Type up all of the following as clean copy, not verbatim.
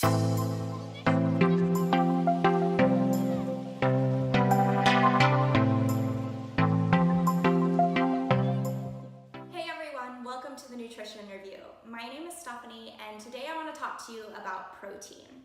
Hey everyone, welcome to the Nutrition Review. My name is Stephanie and today I want to talk to you about protein.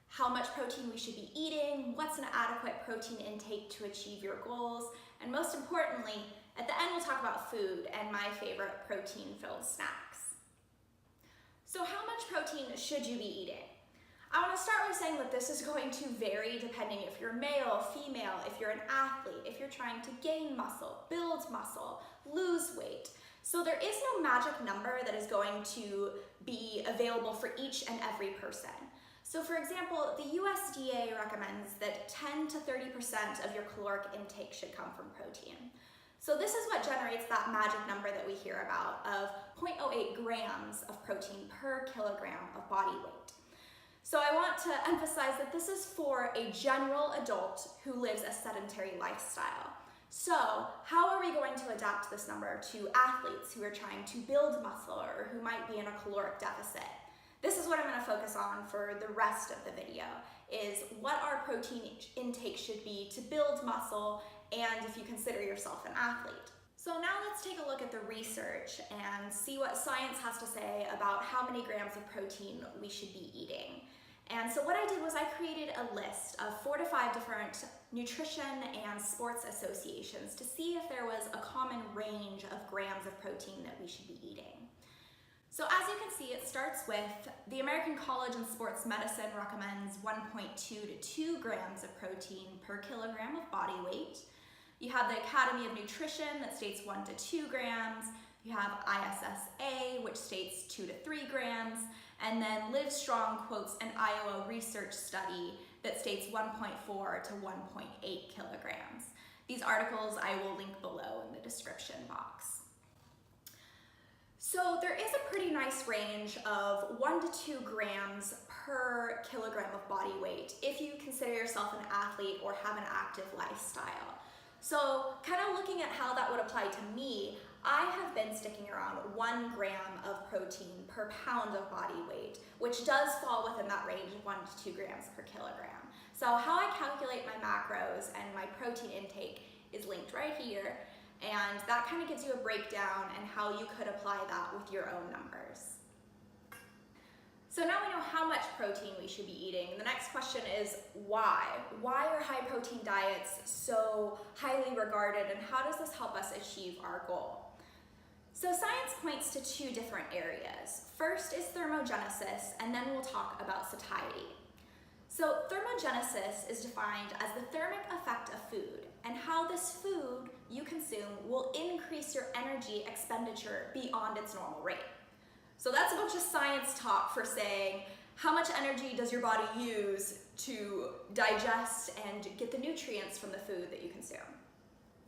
How much protein we should be eating, what's an adequate protein intake to achieve your goals, and most importantly, at the end we'll talk about food and my favorite protein-filled snacks. So how much protein should you be eating? I want to start by saying that this is going to vary depending if you're male, female, if you're an athlete, if you're trying to gain muscle, build muscle, lose weight. So there is no magic number that is going to be available for each and every person. So for example, the USDA recommends that 10 to 30% of your caloric intake should come from protein. So this is what generates that magic number that we hear about of 0.08 grams of protein per kilogram of body weight. So I want to emphasize that this is for a general adult who lives a sedentary lifestyle. So how are we going to adapt this number to athletes who are trying to build muscle or who might be in a caloric deficit? This is what I'm going to focus on for the rest of the video, is what our protein intake should be to build muscle and if you consider yourself an athlete. So now let's take a look at the research and see what science has to say about how many grams of protein we should be eating. And so what I did was I created a list of 4 to 5 different nutrition and sports associations to see if there was a common range of grams of protein that we should be eating. So as you can see, it starts with the American College of Sports Medicine recommends 1.2 to 2 grams of protein per kilogram of body weight. You have the Academy of Nutrition that states 1 to 2 grams. You have ISSA, which states 2 to 3 grams. And then Livestrong quotes an Iowa research study that states 1.4 to 1.8 kilograms. These articles I will link below in the description box. So there is a pretty nice range of 1 to 2 grams per kilogram of body weight if you consider yourself an athlete or have an active lifestyle. So kind of looking at how that would apply to me, I have been sticking around 1 gram of protein per pound of body weight, which does fall within that range of 1 to 2 grams per kilogram. So how I calculate my macros and my protein intake is linked right here, and that kind of gives you a breakdown and how you could apply that with your own numbers. So now we know how much protein we should be eating. The next question is why? Why are high protein diets so highly regarded, and how does this help us achieve our goal? So science points to 2 different areas. First is thermogenesis, and then we'll talk about satiety. So thermogenesis is defined as the thermic effect of food and how this food you consume will increase your energy expenditure beyond its normal rate. So that's a bunch of science talk for saying how much energy does your body use to digest and get the nutrients from the food that you consume.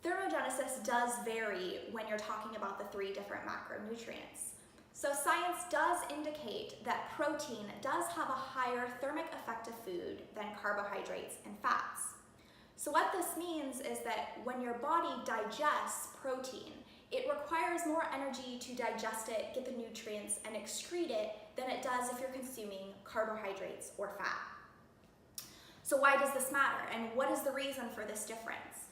Thermogenesis does vary when you're talking about the 3 different macronutrients. So science does indicate that protein does have a higher thermic effect of food than carbohydrates and fats. So what this means is that when your body digests protein, it requires more energy to digest it, get the nutrients, and excrete it than it does if you're consuming carbohydrates or fat. So why does this matter, and what is the reason for this difference?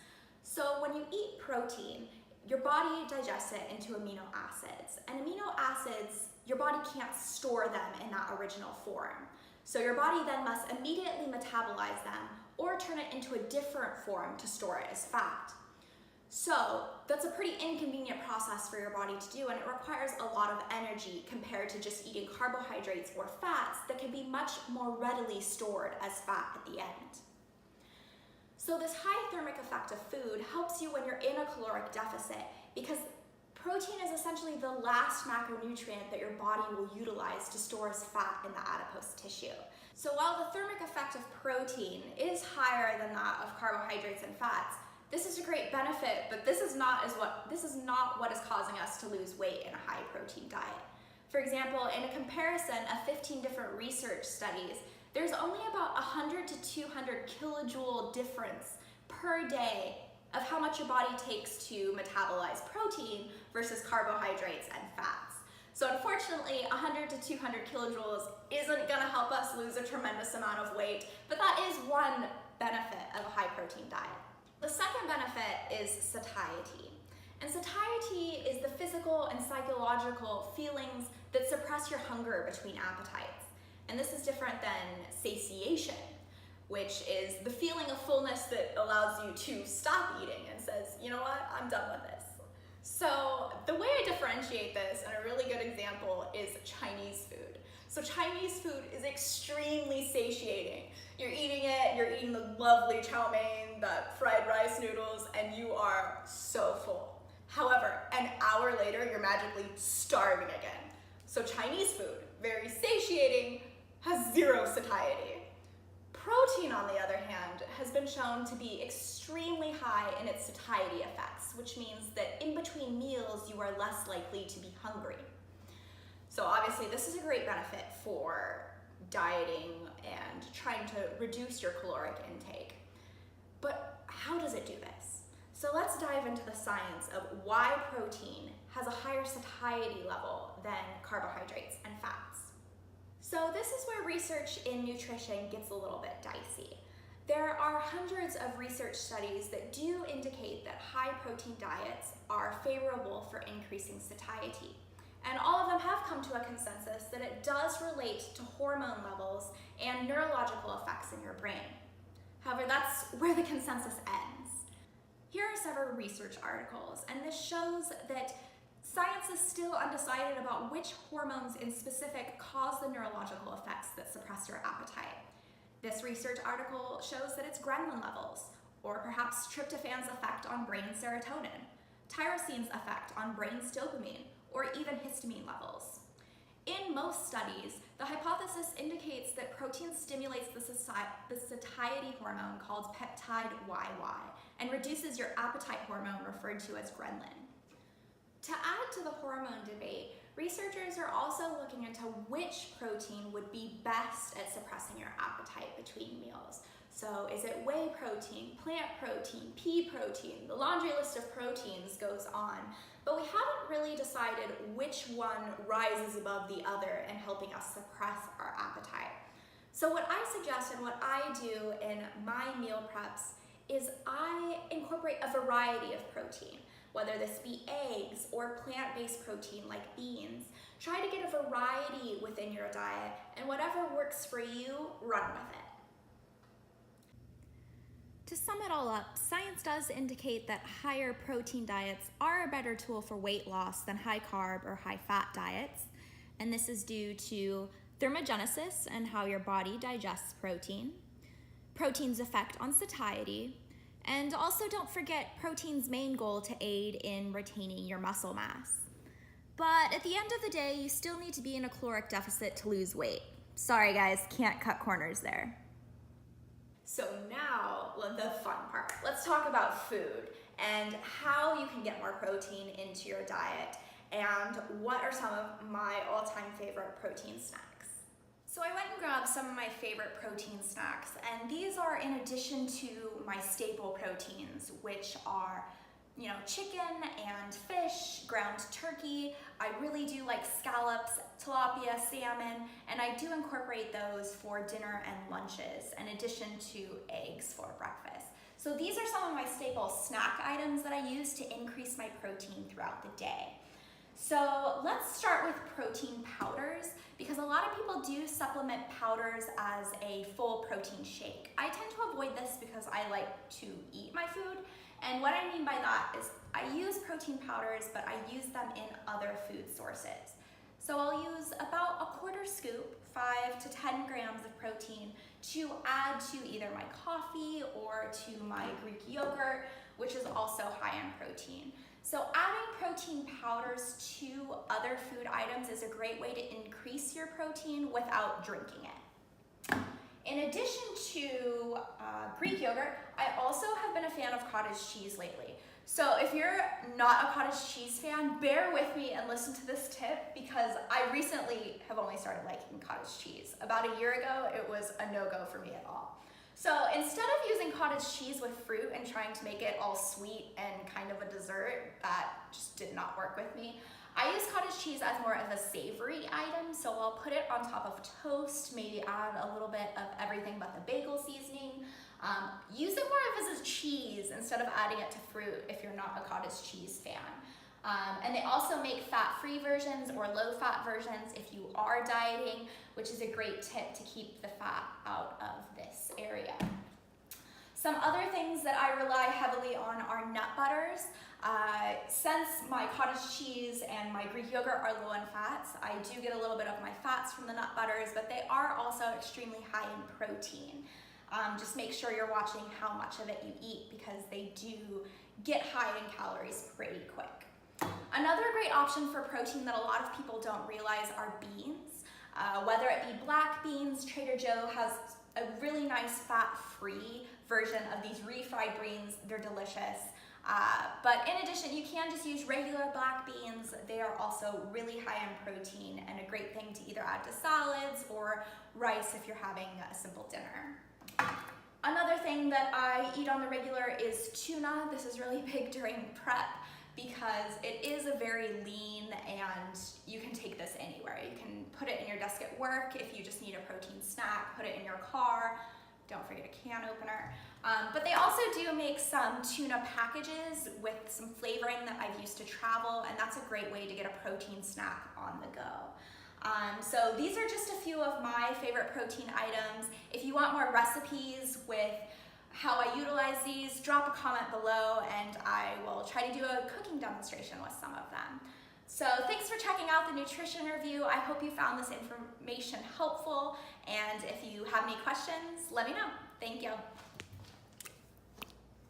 So when you eat protein, your body digests it into amino acids, and amino acids, your body can't store them in that original form. So your body then must immediately metabolize them or turn it into a different form to store it as fat. So that's a pretty inconvenient process for your body to do, and it requires a lot of energy compared to just eating carbohydrates or fats that can be much more readily stored as fat at the end. So this high thermic effect of food helps you when you're in a caloric deficit because protein is essentially the last macronutrient that your body will utilize to store as fat in the adipose tissue. So while the thermic effect of protein is higher than that of carbohydrates and fats, this is a great benefit, but this is not what is causing us to lose weight in a high protein diet. For example, in a comparison of 15 different research studies, there's only about 100 to 200 kilojoule difference per day of how much your body takes to metabolize protein versus carbohydrates and fats. So unfortunately, 100 to 200 kilojoules isn't gonna help us lose a tremendous amount of weight, but that is one benefit of a high protein diet. The second benefit is satiety. And satiety is the physical and psychological feelings that suppress your hunger between appetites. And this is different than satiation, which is the feeling of fullness that allows you to stop eating and says, you know what, I'm done with this. So the way I differentiate this, and a really good example, is Chinese food. So Chinese food is extremely satiating. You're eating it, you're eating the lovely chow mein, the fried rice noodles, and you are so full. However, an hour later, you're magically starving again. So Chinese food, very satiating, has zero satiety. Protein, on the other hand, has been shown to be extremely high in its satiety effects, which means that in between meals, you are less likely to be hungry. So obviously, this is a great benefit for dieting and trying to reduce your caloric intake. But how does it do this? So let's dive into the science of why protein has a higher satiety level than carbohydrates and fats. So this is where research in nutrition gets a little bit dicey. There are hundreds of research studies that do indicate that high protein diets are favorable for increasing satiety. And all of them have come to a consensus that it does relate to hormone levels and neurological effects in your brain. However, that's where the consensus ends. Here are several research articles, and this shows that science is still undecided about which hormones in specific cause the neurological effects that suppress your appetite. This research article shows that it's ghrelin levels, or perhaps tryptophan's effect on brain serotonin, tyrosine's effect on brain's dopamine, or even histamine levels. In most studies, the hypothesis indicates that protein stimulates the satiety hormone called peptide YY and reduces your appetite hormone referred to as ghrelin. To add to the hormone debate, researchers are also looking into which protein would be best at suppressing your appetite between meals. So is it whey protein, plant protein, pea protein? The laundry list of proteins goes on, but we haven't really decided which one rises above the other in helping us suppress our appetite. So what I suggest and what I do in my meal preps is I incorporate a variety of protein, whether this be eggs or plant-based protein like beans. Try to get a variety within your diet, and whatever works for you, run with it. To sum it all up, science does indicate that higher protein diets are a better tool for weight loss than high carb or high fat diets. And this is due to thermogenesis and how your body digests protein, protein's effect on satiety, and also don't forget protein's main goal to aid in retaining your muscle mass. But at the end of the day, you still need to be in a caloric deficit to lose weight. Sorry guys, can't cut corners there. So now, the fun part. Let's talk about food and how you can get more protein into your diet and what are some of my all-time favorite protein snacks. So I went and grabbed some of my favorite protein snacks, and these are in addition to my staple proteins, which are chicken and fish, ground turkey. I really do like scallops, tilapia, salmon, and I do incorporate those for dinner and lunches, in addition to eggs for breakfast. So these are some of my staple snack items that I use to increase my protein throughout the day. So let's start with protein powders, because a lot of people do supplement powders as a full protein shake. I tend to avoid this because I like to eat my food. And what I mean by that is I use protein powders, but I use them in other food sources. So I'll use about a quarter scoop, 5 to 10 grams of protein to add to either my coffee or to my Greek yogurt, which is also high in protein. So adding protein powders to other food items is a great way to increase your protein without drinking it. In addition to Greek yogurt, I also have been a fan of cottage cheese lately. So if you're not a cottage cheese fan, bear with me and listen to this tip, because I recently have only started liking cottage cheese. About a year ago, it was a no-go for me at all. So instead of using cottage cheese with fruit and trying to make it all sweet and kind of a dessert, that just did not work with me. I use cottage cheese as more of a savory item, so I'll put it on top of toast, maybe add a little bit of everything but the bagel seasoning. Use it more of as a cheese instead of adding it to fruit if you're not a cottage cheese fan. And they also make fat-free versions or low-fat versions if you are dieting, which is a great tip to keep the fat out of this area. Some other things that I rely heavily on are nut butters. Since my cottage cheese and my Greek yogurt are low in fats, I do get a little bit of my fats from the nut butters, but they are also extremely high in protein. Just make sure you're watching how much of it you eat because they do get high in calories pretty quick. Another great option for protein that a lot of people don't realize are beans. Whether it be black beans, Trader Joe has a really nice fat-free version of these refried beans. They're delicious. But in addition, you can just use regular black beans. They are also really high in protein and a great thing to either add to salads or rice if you're having a simple dinner. Another thing that I eat on the regular is tuna. This is really big during prep because it is a very lean and you can take this anywhere. You can put it in your desk at work if you just need a protein snack, put it in your car. Don't forget a can opener. But they also do make some tuna packages with some flavoring that I've used to travel, and that's a great way to get a protein snack on the go. So these are just a few of my favorite protein items. If you want more recipes with how I utilize these, drop a comment below and I will try to do a cooking demonstration with some of them. So thanks for checking out the nutrition review. I hope you found this information helpful, and if you have any questions, let me know. Thank you.